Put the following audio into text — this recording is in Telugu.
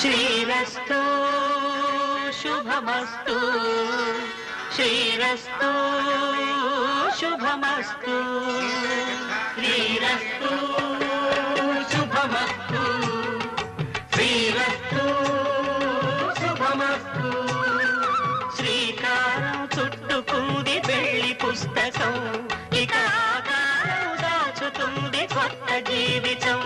శ్రీరస్తు శుభమస్తు శ్రీరస్తు శుభమస్తు శ్రీరస్తు శుభమస్తు శ్రీరస్తు శుభమస్తు శ్రీకారం చుట్టుకుంది వెళ్లి పుస్తకం ఇక ఆకారం దాచుతుంది కొత్త జీవితం